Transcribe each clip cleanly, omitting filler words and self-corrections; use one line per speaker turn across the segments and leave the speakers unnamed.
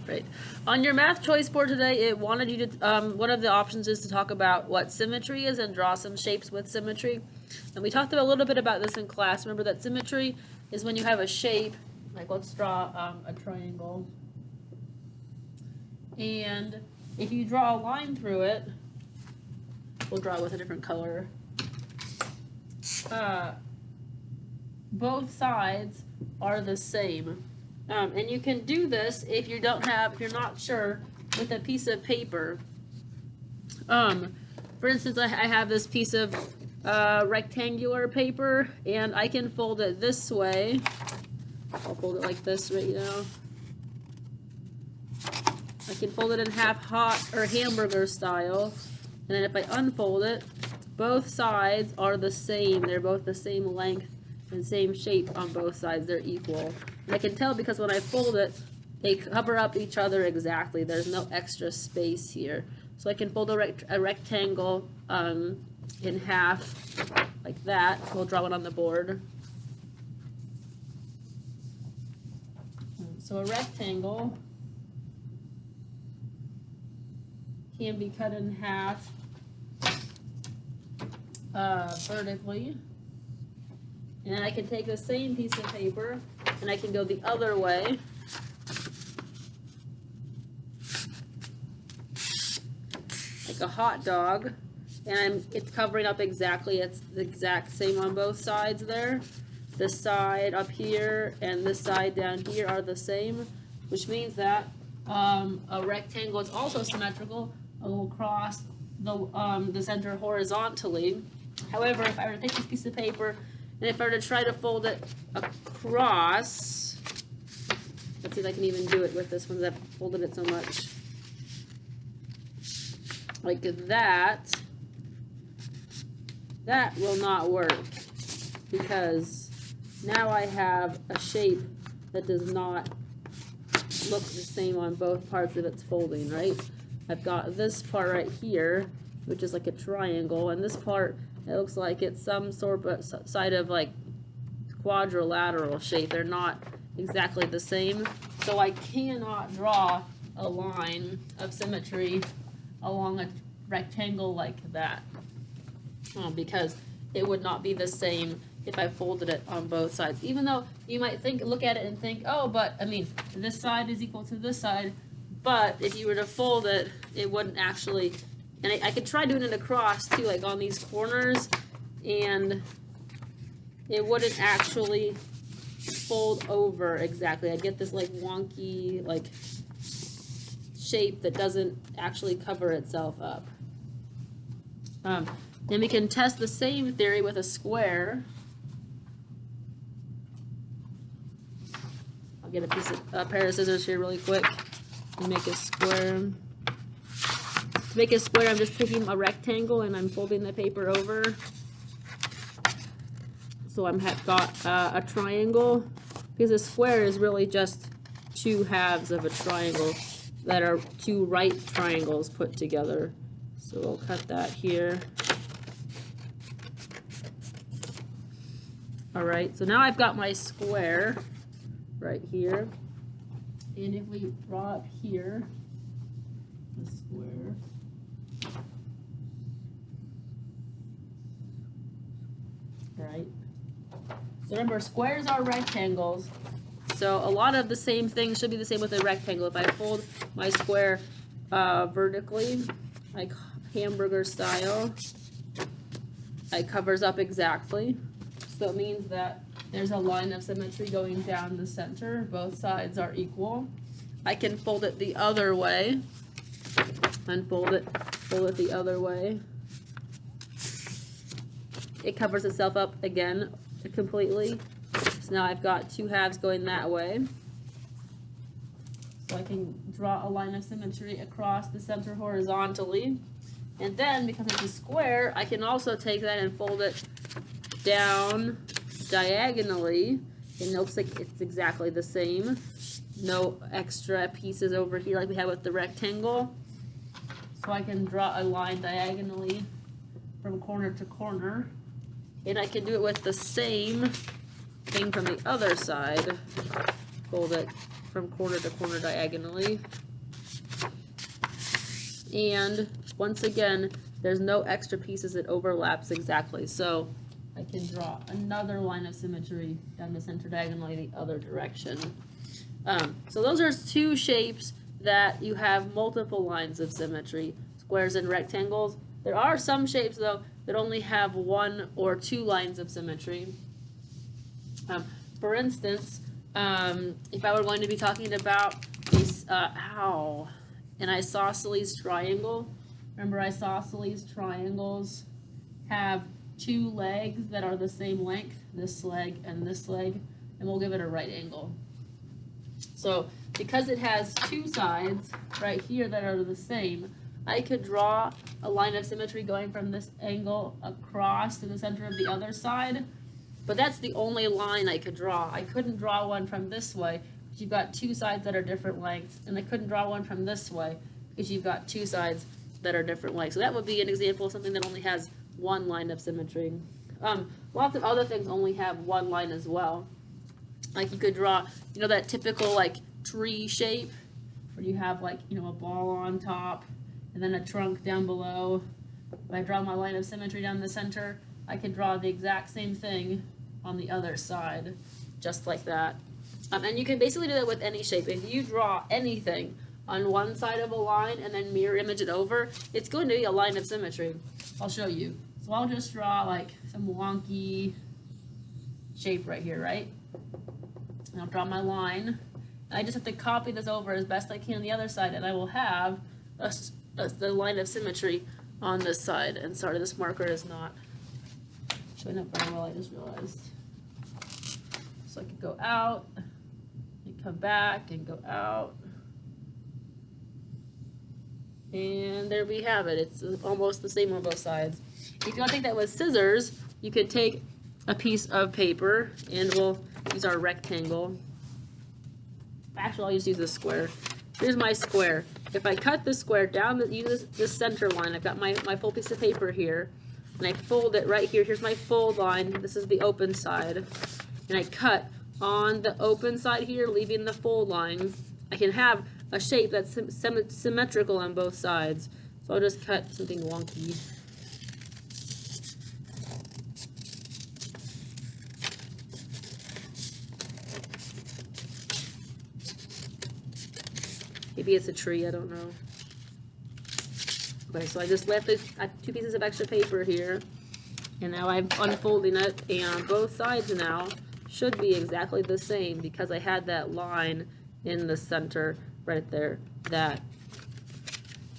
Right. On your math choice board today, it wanted you to, one of the options is to talk about what symmetry is and draw some shapes with symmetry. And we talked a little bit about this in class. Remember that symmetry is when you have a shape, like let's draw a triangle. And if you draw a line through it, we'll draw it with a different color. Both sides are the same. And you can do this if you don't have, if you're not sure, with a piece of paper. For instance, I have this piece of rectangular paper, and I can fold it this way. I'll fold it like this right now. I can fold it in half hot or hamburger style, and then if I unfold it, both sides are the same. They're both the same length and same shape on both sides. They're equal. And I can tell because when I fold it, they cover up each other exactly. There's no extra space here. So I can fold a rectangle in half like that. We'll draw one on the board. So a rectangle can be cut in half vertically. And I can take the same piece of paper and I can go the other way. Like a hot dog. And it's covering up exactly, it's the exact same on both sides there. This side up here and this side down here are the same, which means that a rectangle is also symmetrical. It will cross the center horizontally. However, if I were to take this piece of paper and if I were to try to fold it across, let's see if I can even do it with this one because I've folded it so much. Like that, that will not work because now I have a shape that does not look the same on both parts of its folding, right? I've got this part right here, which is like a triangle, and this part, it looks like it's some sort of side of like quadrilateral shape. They're not exactly the same, so I cannot draw a line of symmetry along a rectangle like that because it would not be the same if I folded it on both sides. Even though you might look at it and think, oh, but I mean, this side is equal to this side, but if you were to fold it, it wouldn't actually. And I could try doing it across too, like on these corners, and it wouldn't actually fold over exactly. I'd get this like wonky like shape that doesn't actually cover itself up. Then we can test the same theory with a square. I'll get a pair of scissors here really quick and make a square. To make a square, I'm just taking a rectangle and I'm folding the paper over. So I've got a triangle, because a square is really just two halves of a triangle that are two right triangles put together. So we'll cut that here. All right, so now I've got my square right here. And if we draw up here, the square. Right. So remember, squares are rectangles. So a lot of the same things should be the same with a rectangle. If I fold my square vertically, like hamburger style, it covers up exactly. So it means that there's a line of symmetry going down the center. Both sides are equal. I can fold it the other way. Unfold it, fold it the other way. It covers itself up again completely. So now I've got two halves going that way. So I can draw a line of symmetry across the center horizontally. And then, because it's a square, I can also take that and fold it down diagonally. And it looks like it's exactly the same. No extra pieces over here like we had with the rectangle. So I can draw a line diagonally from corner to corner. And I can do it with the same thing from the other side. Fold it from corner to corner diagonally. And once again, there's no extra pieces, it overlaps exactly. So I can draw another line of symmetry down the center diagonally the other direction. So those are two shapes that you have multiple lines of symmetry, squares and rectangles. There are some shapes, though, that only have one or two lines of symmetry. For instance, if I were going to be talking about an isosceles triangle, remember isosceles triangles have two legs that are the same length, this leg, and we'll give it a right angle. So because it has two sides right here that are the same, I could draw a line of symmetry going from this angle across to the center of the other side, but that's the only line I could draw. I couldn't draw one from this way because you've got two sides that are different lengths, and I couldn't draw one from this way because you've got two sides that are different lengths. So that would be an example of something that only has one line of symmetry. Lots of other things only have one line as well. Like you could draw, that typical like tree shape where you have like, a ball on top and then a trunk down below. If I draw my line of symmetry down the center, I could draw the exact same thing on the other side, just like that. And you can basically do that with any shape. If you draw anything on one side of a line and then mirror image it over, it's going to be a line of symmetry. I'll show you. So I'll just draw like some wonky shape right here, right? And I'll draw my line. And I just have to copy this over as best I can on the other side, and I will have the line of symmetry on this side. And sorry, this marker is not showing up very well, I just realized. So I could go out, and come back, and go out. And there we have it. It's almost the same on both sides. If you want to take that with scissors, you could take a piece of paper, and we'll use our rectangle. Actually, I'll just use a square. Here's my square. If I cut the square down, use this center line. I've got my full piece of paper here, and I fold it right here. Here's my fold line. This is the open side. And I cut on the open side here, leaving the fold line. I can have a shape that's symmetrical on both sides. So I'll just cut something wonky. Maybe it's a tree, I don't know. Okay, so I just left two pieces of extra paper here, and now I'm unfolding it, and both sides now should be exactly the same because I had that line in the center right there that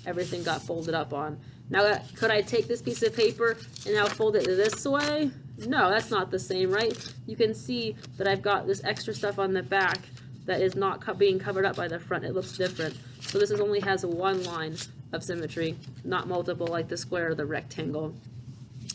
everything got folded up on. Now, could I take this piece of paper and now fold it this way? No, that's not the same, right? You can see that I've got this extra stuff on the back that is not being covered up by the front. It looks different. So this only has one line of symmetry, not multiple like the square or the rectangle.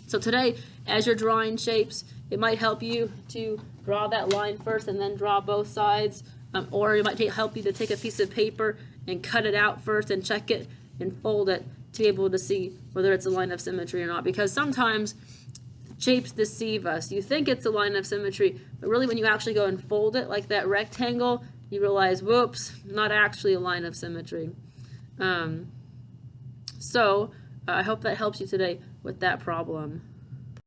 So today, as you're drawing shapes, it might help you to draw that line first and then draw both sides, or it might help you to take a piece of paper and cut it out first and check it and fold it to be able to see whether it's a line of symmetry or not, because sometimes shapes deceive us. You think it's a line of symmetry, but really when you actually go and fold it like that rectangle, you realize, whoops, not actually a line of symmetry. I hope that helps you today with that problem.